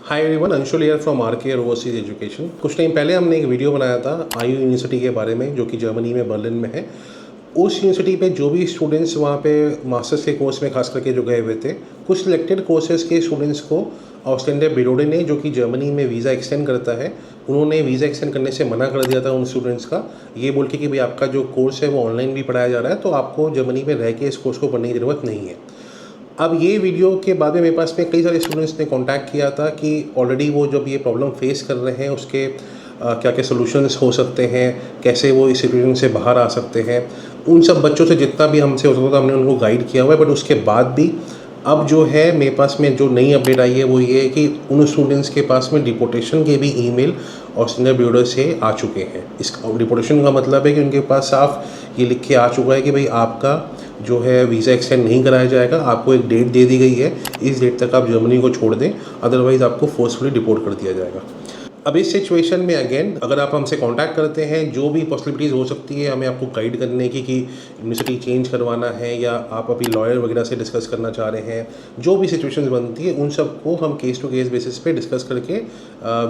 Hi everyone, Anshul here from RK overseas education. कुछ time पहले हमने एक वीडियो बनाया था आईयू यूनिवर्सिटी के बारे में, जो कि जर्मनी में बर्लिन में है। उस यूनिवर्सिटी पे जो भी स्टूडेंट्स वहाँ पे मास्टर्स के कोर्स में खास करके जो गए हुए थे, कुछ सिलेक्टेड कोर्सेज के स्टूडेंट्स को ऑस्ट्रेंडिया बिरोडे ने, जो कि जर्मनी में वीज़ा एक्सटेंड करता है, उन्होंने वीज़ा एक्सटेंड करने से मना कर दिया था उन स्टूडेंट्स का, ये बोल के कि भाई आपका जो कोर्स है वो ऑनलाइन भी पढ़ाया जा रहा है, तो आपको जर्मनी में रह के इस कोर्स को पढ़ने की ज़रूरत नहीं है। अब ये वीडियो के बाद में मेरे पास में कई सारे स्टूडेंट्स ने कांटेक्ट किया था कि ऑलरेडी वो जब ये प्रॉब्लम फेस कर रहे हैं, उसके क्या क्या सॉल्यूशंस हो सकते हैं, कैसे वो इस सिचुएशन से बाहर आ सकते हैं। उन सब बच्चों से जितना भी हमसे हो सकता था हमने उनको गाइड किया हुआ है। बट उसके बाद भी अब जो है मेरे पास में जो नई अपडेट आई है वो ये है कि उन स्टूडेंट्स के पास में डिपोर्टेशन के भी ईमेल ऑस्ट्रेलिया ब्यूरो से आ चुके हैं। इस डिपोर्टेशन का मतलब है कि उनके पास साफ ये लिख के आ चुका है कि भाई आपका जो है वीज़ा एक्सटेंड नहीं कराया जाएगा, आपको एक डेट दे दी गई है, इस डेट तक आप जर्मनी को छोड़ दें, अदरवाइज़ आपको फोर्सफुली डिपोर्ट कर दिया जाएगा। अब इस सिचुएशन में अगेन अगर आप हमसे कांटेक्ट करते हैं, जो भी पॉसिबिलिटीज़ हो सकती है हमें आपको गाइड करने की कि यूनिवर्सिटी चेंज करवाना है या आप अभी लॉयर वगैरह से डिस्कस करना चाह रहे हैं, जो भी सिचुएशंस बनती है उन सब को हम केस टू केस बेसिस पे डिस्कस करके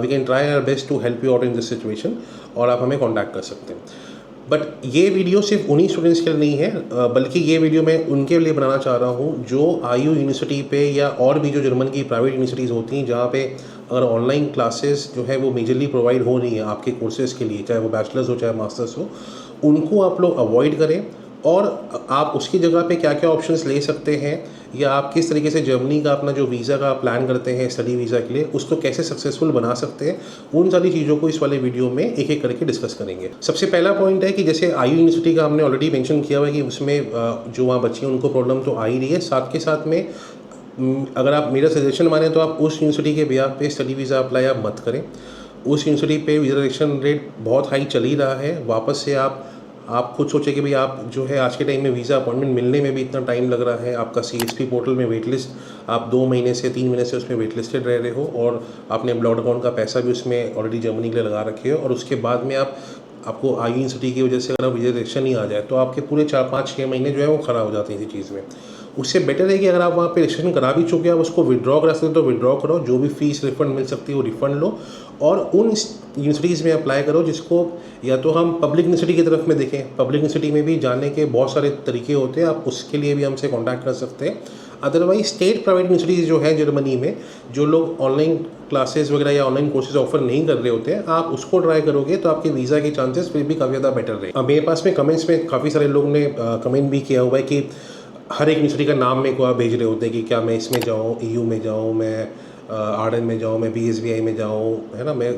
we can try our best to help you out in this situation, और आप हमें कॉन्टैक्ट कर सकते हैं। बट ये वीडियो सिर्फ उन्हीं स्टूडेंट्स के लिए नहीं है, बल्कि ये वीडियो मैं उनके लिए बनाना चाह रहा हूँ जो आईयू यूनिवर्सिटी पे या और भी जो जर्मन की प्राइवेट यूनिवर्सिटीज़ होती हैं, जहाँ पे अगर ऑनलाइन क्लासेस जो है वो मेजरली प्रोवाइड हो रही हैं आपके कोर्सेज़ के लिए, चाहे वो बैचलर्स हो चाहे मास्टर्स हो, उनको आप लोग अवॉइड करें। और आप उसकी जगह पे क्या क्या ऑप्शंस ले सकते हैं, या आप किस तरीके से जर्मनी का अपना जो वीज़ा का प्लान करते हैं स्टडी वीज़ा के लिए, उसको कैसे सक्सेसफुल बना सकते हैं, उन सारी चीज़ों को इस वाले वीडियो में एक एक करके डिस्कस करेंगे। सबसे पहला पॉइंट है कि जैसे आईयू यूनिवर्सिटी का हमने ऑलरेडी मेंशन किया हुआ है कि उसमें जो वहाँ बच्चे हैं उनको प्रॉब्लम तो आ ही रही है, साथ के साथ में अगर आप मेरा सजेशन माने तो आप उस यूनिवर्सिटी के बिहाफ पे स्टडी वीज़ा अप्लाई आप मत करें। उस यूनिवर्सिटी पे वीज़ा रिजेक्शन रेट बहुत हाई चल ही रहा है। वापस से आप खुद सोचें कि भाई आप जो है आज के टाइम में वीज़ा अपॉइंटमेंट मिलने में भी इतना टाइम लग रहा है, आपका सीएसपी पोर्टल में वेट लिस्ट आप 2 महीने से 3 महीने से उसमें वेट लिस्टेड रह रहे हो, और आपने ब्लॉड अकाउंट का पैसा भी उसमें ऑलरेडी जर्मनी के लिए लगा रखे हो, और उसके बाद में आपको आईयू यूनिवर्सिटी की वजह से अगर वीज़ा रिजेक्शन ही आ जाए तो आपके पूरे 4-5-6 महीने जो है वो ख़राब हो जाते हैं इसी चीज़ में। उससे बेटर है कि अगर आप वहाँ पे रजिस्ट्रेशन करा भी चुके हैं, आप उसको विड्रॉ करा सकते हैं तो विड्रॉ करो, जो भी फीस रिफंड मिल सकती है वो रिफंड लो, और उन यूनिवर्सिटीज़ में अप्लाई करो जिसको, या तो हम पब्लिक यूनिवर्सिटी की तरफ में देखें, पब्लिक यूनिवर्सिटी में भी जाने के बहुत सारे तरीके होते हैं, आप उसके लिए भी हमसे कॉन्टैक्ट कर सकते हैं। अदरवाइज स्टेट प्राइवेट यूनिवर्सिटीज़ जो है जर्मनी में, जो लोग ऑनलाइन क्लासेस वगैरह या ऑनलाइन कोर्सेज ऑफर नहीं कर रहे होते हैं, आप उसको ट्राई करोगे तो आपके वीज़ा के चांसेस फिर भी काफ़ी ज़्यादा बेटर रहे। अब मेरे पास में कमेंट्स में काफ़ी सारे लोगों ने कमेंट भी किया हुआ है कि हर एक यूनिवर्सिटी का नाम मेरे को आप भेज रहे होते हैं कि क्या मैं इसमें जाऊँ, ईयू में जाऊँ, मैं आरएन में जाऊँ, मैं बीएसबीआई में जाऊँ, है ना, मैं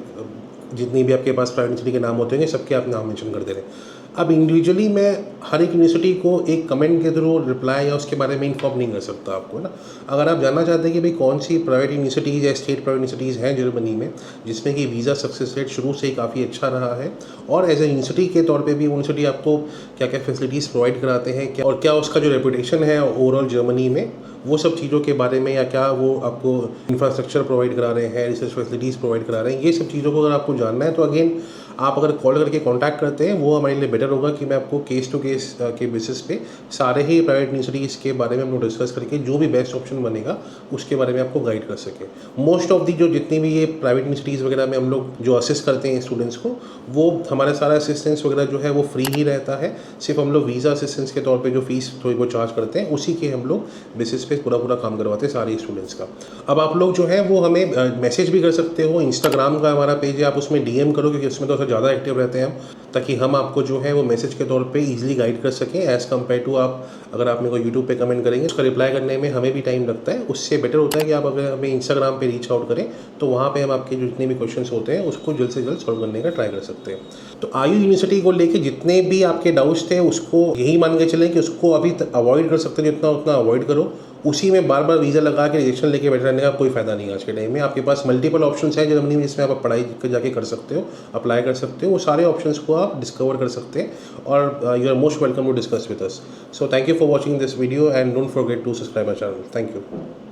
जितनी भी आपके पास प्राइवेट यूनिवर्सिटी के नाम होते हैं सबके आप नाम मेंशन कर दे रहे हैं। अब इंडिविजुअली मैं हर एक यूनिवर्सिटी को एक कमेंट के थ्रू रिप्लाई या उसके बारे में इन्फॉर्म नहीं कर सकता आपको, है ना। अगर आप जानना चाहते हैं कि भाई कौन सी प्राइवेट यूनिवर्सिटीज़ या स्टेट प्राइवेट यूनिवर्सिटीज़ हैं जर्मनी में जिसमें कि वीज़ा सक्सेस रेट शुरू से ही काफ़ी अच्छा रहा है, और एज ए यूनिवर्सिटी के तौर पे भी यूनिवर्सिटी आपको क्या क्या फैसिलिटीज़ प्रोवाइड कराते हैं, क्या और क्या उसका जो रेपुटेशन है ओवरऑल जर्मनी में, वो सब चीज़ों के बारे में, या क्या वो आपको इंफ्रास्ट्रक्चर प्रोवाइड करा रहे हैं, रिसर्च फैसिलिटीज़ प्रोवाइड करा रहे हैं, ये सब चीज़ों को अगर आपको जानना है तो अगेन आप अगर कॉल करके कांटेक्ट करते हैं वो हमारे लिए बेटर होगा कि मैं आपको केस टू केस के बेसिस पे सारे ही प्राइवेट यूनिवर्सिटीज़ के बारे में हम लोग डिस्कस करके जो भी बेस्ट ऑप्शन बनेगा उसके बारे में आपको गाइड कर सके। मोस्ट ऑफ दी जो जितनी भी ये प्राइवेट यूनिवर्सिटीज़ वगैरह में हम लोग जो असिस्ट करते हैं स्टूडेंट्स को, वो हमारा सारा असिस्टेंस वगैरह जो है वो फ्री ही रहता है। सिर्फ हम लोग वीज़ा असिस्टेंस के तौर पर जो फीस थोड़ी बहुत चार्ज करते हैं उसी के हम लोग बेसिस पे पूरा काम करवाते हैं सारे स्टूडेंट्स का। अब आप लोग जो है वो हमें मैसेज भी कर सकते हो, इंस्टाग्राम का हमारा पेज है, आप उसमें डीएम करो क्योंकि उसमें तो ज़्यादा एक्टिव रहते हैं हम, ताकि हम आपको जो है वो मैसेज के तौर पे इजीली गाइड कर सकें एज़ कम्पेयर टू आप अगर आप मेरे को यूट्यूब पे कमेंट करेंगे उसका रिप्लाई करने में हमें भी टाइम लगता है। उससे बेटर होता है कि आप अगर हमें इंस्टाग्राम पे रीच आउट करें तो वहाँ पे हम आपके जो जितने भी क्वेश्चंस होते हैं उसको जल्द से जल्द सॉल्व करने का ट्राई कर सकते हैं। तो आईयू यूनिवर्सिटी को लेके जितने भी आपके डाउट्स थे उसको यही मान के चलें कि उसको अभी अवॉइड कर सकते हैं, जितना उतना अवॉइड करो। उसी में बार बार वीज़ा लगा के रिजेक्शन लेके बैठे रहने का कोई फ़ायदा नहीं है। आज के टाइम में आपके पास मल्टीपल ऑप्शंस हैं जर्मनी में जिसमें आप पढ़ाई जाके कर सकते हो, अप्लाई कर सकते हो, वो सारे ऑप्शंस को आप डिस्कवर कर सकते हैं, और you are most welcome to discuss with us. So thank you for watching this video and don't forget to subscribe my channel. Thank you.